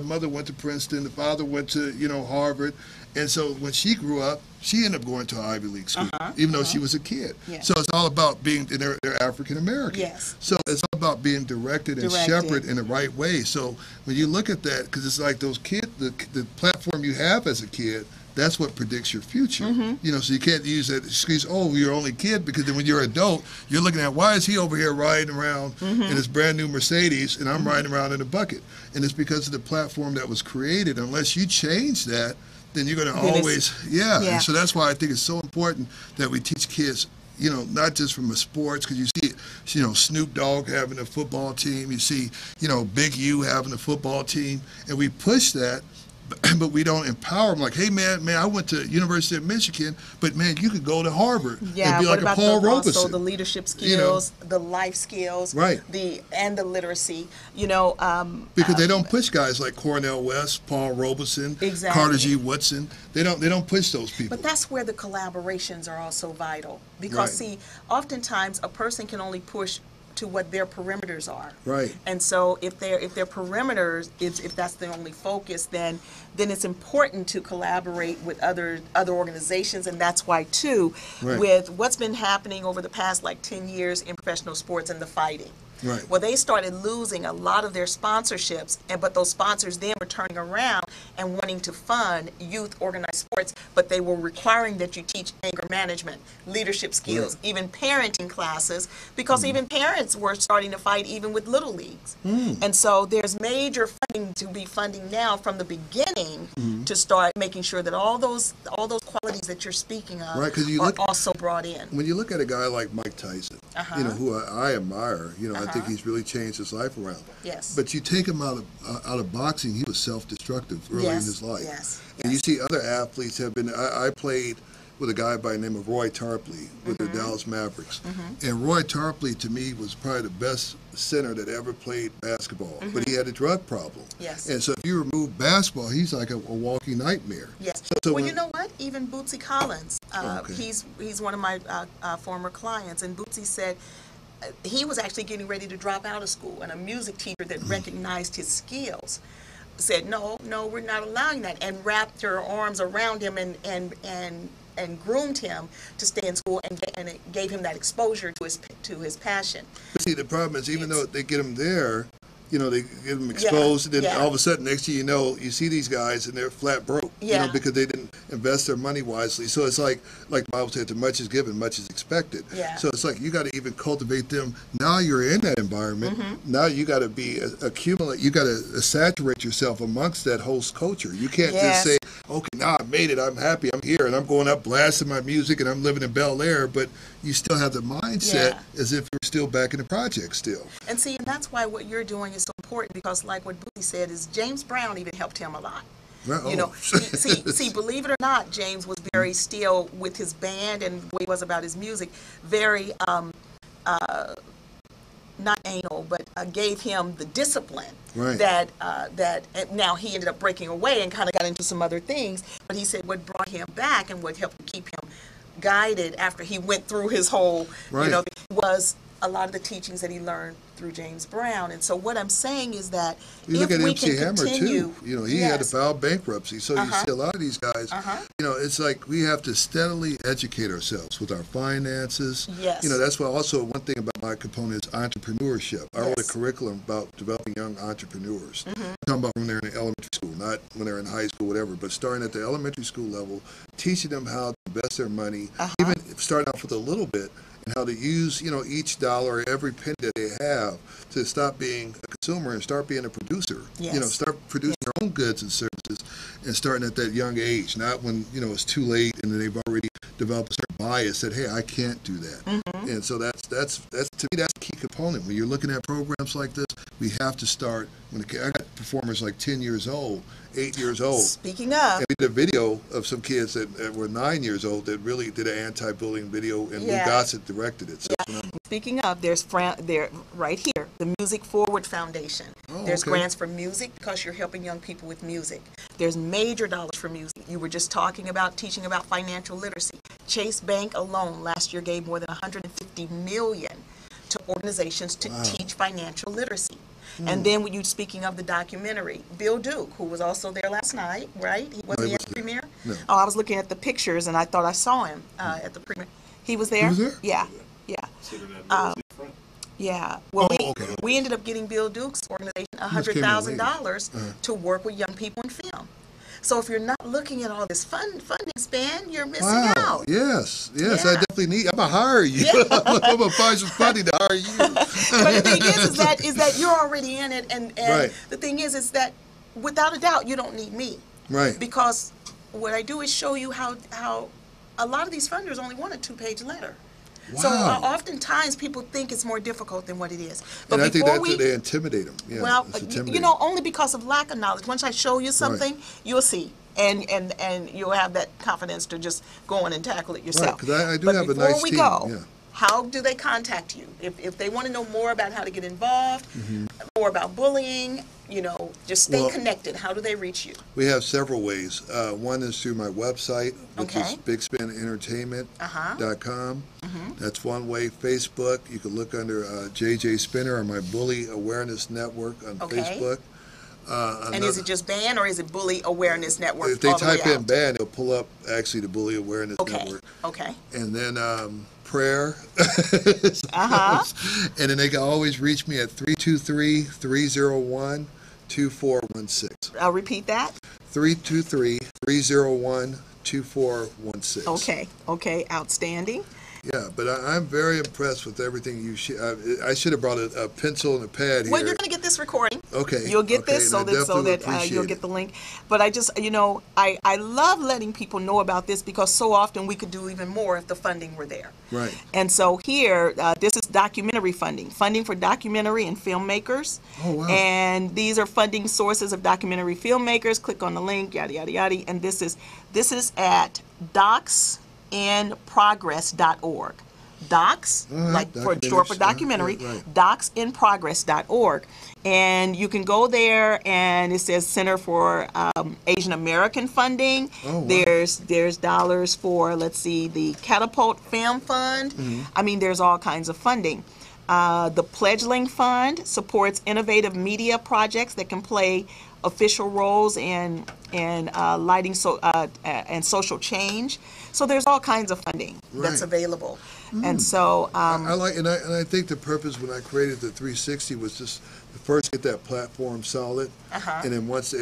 mother went to Princeton, the father went to Harvard, and so when she grew up, she ended up going to an Ivy League school, even though she was a kid. So it's all about being, they're African American. So it's all about being directed and shepherded in the right way. So when you look at that, because it's like those kids, the platform you have as a kid, that's what predicts your future. So you can't use that excuse, "Oh, you're only kid," because then when you're an adult, you're looking at, why is he over here riding around in his brand new Mercedes and I'm riding around in a bucket? And it's because of the platform that was created. Unless you change that, then you're going to always, And so that's why I think it's so important that we teach kids, not just from a sports, because you see, Snoop Dogg having a football team, you see, Big U having a football team, and we push that, but we don't empower them. Like, "Hey, man, I went to University of Michigan, but man, you could go to Harvard and be like a Paul Robeson." Also the leadership skills, the life skills, and the literacy. Because they don't push guys like Cornel West, Paul Robeson, Carter G. Woodson. They don't push those people. But that's where the collaborations are also vital. Because see, oftentimes a person can only push to what their perimeters are. And so if their perimeters, if that's the only focus, then it's important to collaborate with other organizations. And that's why too, with what's been happening over the past 10 years in professional sports and the fighting. Right. Well, they started losing a lot of their sponsorships, but those sponsors then were turning around and wanting to fund youth organized sports, but they were requiring that you teach anger management, leadership skills, even parenting classes, because even parents were starting to fight even with little leagues. And so there's major funding to be funding now from the beginning to start making sure that all those qualities that you're speaking of Right, 'cause you are look- also brought in. When you look at a guy like Mike Tyson, you know, who I admire, you know, I think he's really changed his life around. Yes. But you take him out of boxing, he was self-destructive early in his life. And you see other athletes have been. I played with a guy by the name of Roy Tarpley with the Dallas Mavericks, and Roy Tarpley to me was probably the best center that ever played basketball. But he had a drug problem. Yes. And so if you remove basketball, he's like a walking nightmare. Yes. So Well, when- you know what? Even Bootsy Collins, Okay. he's one of my former clients, and Bootsy said he was actually getting ready to drop out of school, and a music teacher that recognized his skills said, no, we're not allowing that, and wrapped her arms around him and groomed him to stay in school, and it gave him that exposure to his passion. But see, the problem is, even though they get them there, you know, they get them exposed, and then all of a sudden, next thing you know, you see these guys and they're flat broke, you know, because they didn't invest their money wisely. So it's like the Bible said, "To much is given, much is expected." Yeah. So it's like you got to even cultivate them. Now you're in that environment. Now you got to be accumulate. You got to saturate yourself amongst that host culture. You can't just say, "Okay, now I made it. I'm happy. I'm here, and I'm going up blasting my music, and I'm living in Bel Air." But you still have the mindset as if you're still back in the project still. And see, and that's why what you're doing is so important, because like what Bootsy said, is James Brown even helped him a lot. Right? You know, see, believe it or not, James was very still with his band and what he was about his music, very not anal, but gave him the discipline that and now he ended up breaking away and kind of got into some other things. But he said what brought him back and what helped keep him guided after he went through his whole, you know, was a lot of the teachings that he learned through James Brown. And so what I'm saying is that you look if at we MC can Hammer continue, too. You know, he had to file bankruptcy. So you see a lot of these guys. You know, it's like we have to steadily educate ourselves with our finances. Yes. You know, that's why also one thing about my component is entrepreneurship. I wrote a curriculum about developing young entrepreneurs. I'm talking about when they're in elementary school, not when they're in high school, whatever, but starting at the elementary school level, teaching them how to invest their money, even starting off with a little bit, and how to use, you know, each dollar, every penny that they have to stop being a consumer and start being a producer. Yes. You know, start producing their own goods and services, and starting at that young age, not when, you know, it's too late and they've already developed a certain bias that, hey, I can't do that. And so that's to me, that's a key component. When you're looking at programs like this, we have to start when I got performers like 10 years old, 8 years old. Speaking of, And we did a video of some kids that were 9 years old that really did an anti-bullying video, and Lou Gossett directed it. So speaking of, there's there right here, the Music Forward Foundation. There's grants for music because you're helping young people with music. There's major dollars for music. You were just talking about teaching about financial literacy. Chase Bank alone last year gave more than $150 million to organizations to teach financial literacy. And then when you speaking of the documentary, Bill Duke, who was also there last night, right? He wasn't at the premiere? No. Oh, I was looking at the pictures and I thought I saw him at the premiere. He was there? He was there? Yeah. Yeah. Well, we ended up getting Bill Duke's organization $100,000 to work with young people in film. So if you're not looking at all this funding span, you're missing out. Yes, I definitely need. I'm gonna hire you. I'm gonna find some funding to hire you. But the thing is that you're already in it, and the thing is that without a doubt you don't need me. Right. Because what I do is show you how a lot of these funders only want a 2-page letter. Wow. So oftentimes people think it's more difficult than what it is. But and I think that's where they intimidate them. Yeah, well, it's you know, only because of lack of knowledge. Once I show you something, you'll see. And you'll have that confidence to just go in and tackle it yourself. Right, because I do have a nice team. Before we go, how do they contact you? If they want to know more about how to get involved, more about bullying, you know, just stay connected. How do they reach you? We have several ways. One is through my website, which is bigspinentertainment.com. That's one way. Facebook, you can look under JJ Spinner or my Bully Awareness Network on Facebook. And is it just BAN or is it Bully Awareness Network? If they type in BAN, it'll pull up actually the Bully Awareness Network. Okay. And then prayer. Uh-huh. And then they can always reach me at 323-301-2416. I'll repeat that. 323-301-2416. Okay, outstanding. Yeah, but I'm very impressed with everything you I should have brought a pencil and a pad here. Well, you're going to get this recording. Okay. You'll get okay, this so that you'll get the link. But I just, I love letting people know about this because so often we could do even more if the funding were there. Right. And so here, this is documentary funding for documentary and filmmakers. Oh, wow. And these are funding sources of documentary filmmakers. Click on the link, yada, yada, yada. And this is at docsinprogress.org. Docs, like for short for documentary, right. docsinprogress.org. And you can go there and it says Center for Asian American Funding. Oh, wow. There's dollars for, let's see, the Catapult Film Fund. Mm-hmm. I mean, there's all kinds of funding. The Pledgeling Fund supports innovative media projects that can play official roles in lighting and social change. So there's all kinds of funding that's available. And so I like, and I think the purpose when I created the 360 was just to first get that platform solid, and then which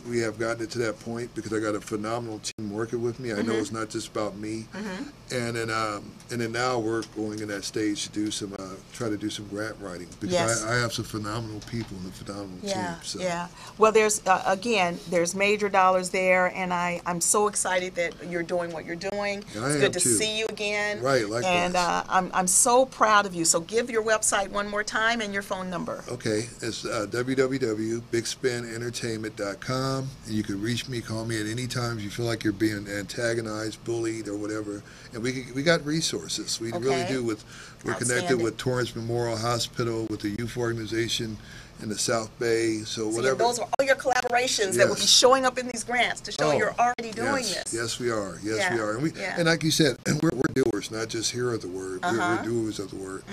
we have gotten it to that point because I got a phenomenal team working with me. I know it's not just about me, and then now we're going in that stage to do try to do some grant writing because I have some phenomenal people and a phenomenal team. So. Yeah. Well, there's there's major dollars there, and I'm so excited that you're doing what you're doing. It's good to see you again. Right, likewise. And I'm so proud of you. So give your website one more time and your phone number. Okay, it's www.bigspinentertainment.com. And you can reach me, call me at any time if you feel like you're being antagonized, bullied, or whatever. And we got resources. We really do. We're connected with Torrance Memorial Hospital, with the youth organization in the South Bay. So whatever. Those are all your collaborations that will be showing up in these grants to show you're already doing this. Yes, we are. Yes, we are. And like you said, we're doers, not just hearers of the word. We're doers of the word.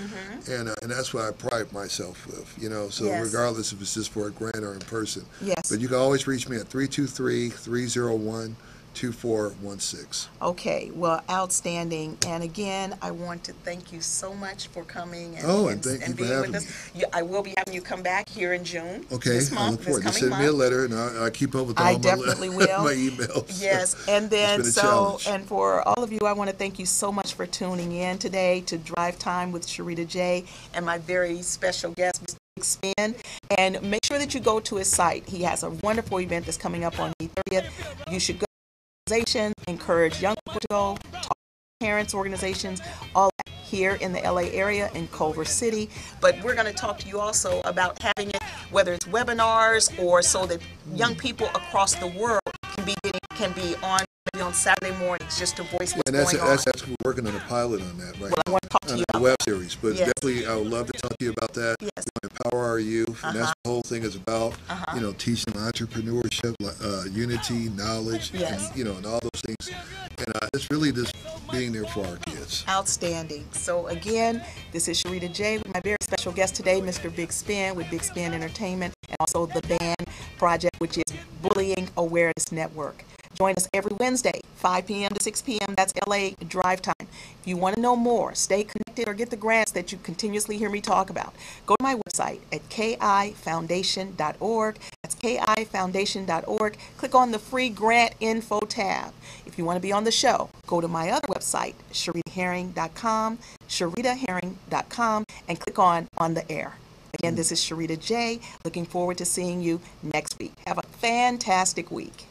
And that's what I pride myself with. So regardless if it's just for a grant or in person. Yes. But you can always reach me at 323-301-2416. Okay, well, outstanding. And again, I want to thank you so much for coming and thank you being for having with us. I will be having you come back here in June. Okay, this month, I look forward. Just send month. me a letter, and I'll keep up with all definitely will. my emails. Yes, and then it's been a challenge. and for all of you, I want to thank you so much for tuning in today to Drive Time with Sharita J. and my very special guest, Mr. Big Spin. And make sure that you go to his site. He has a wonderful event that's coming up on the 30th. You should go. Encourage young people to go, talk to parents, organizations, all that here in the LA area in Culver City. But we're going to talk to you also about having it, whether it's webinars or so that young people across the world can be on maybe on Saturday mornings just to voice what's going on. That's actually working on a pilot on that right now. I want to talk to you about a web series, but yes. definitely I would love to talk to you about that. Yes. Empower our youth, and that's the whole thing is about. Teaching entrepreneurship, unity, knowledge, and all those things. And it's really just being there for our kids. Outstanding. So again, this is Sharita J. with my very special guest today, Mr. Big Spin with Big Spin Entertainment, and also the BAN project, which is Bullying Awareness Network. Join us every Wednesday, 5 p.m. to 6 p.m. That's LA Drive Time. If you want to know more, stay connected, or get the grants that you continuously hear me talk about, go to my website at kifoundation.org. That's kifoundation.org. Click on the free grant info tab. If you want to be on the show, go to my other website, SharitaHerring.com, SharitaHerring.com, and click on the air. Again, this is Sharita J. Looking forward to seeing you next week. Have a fantastic week.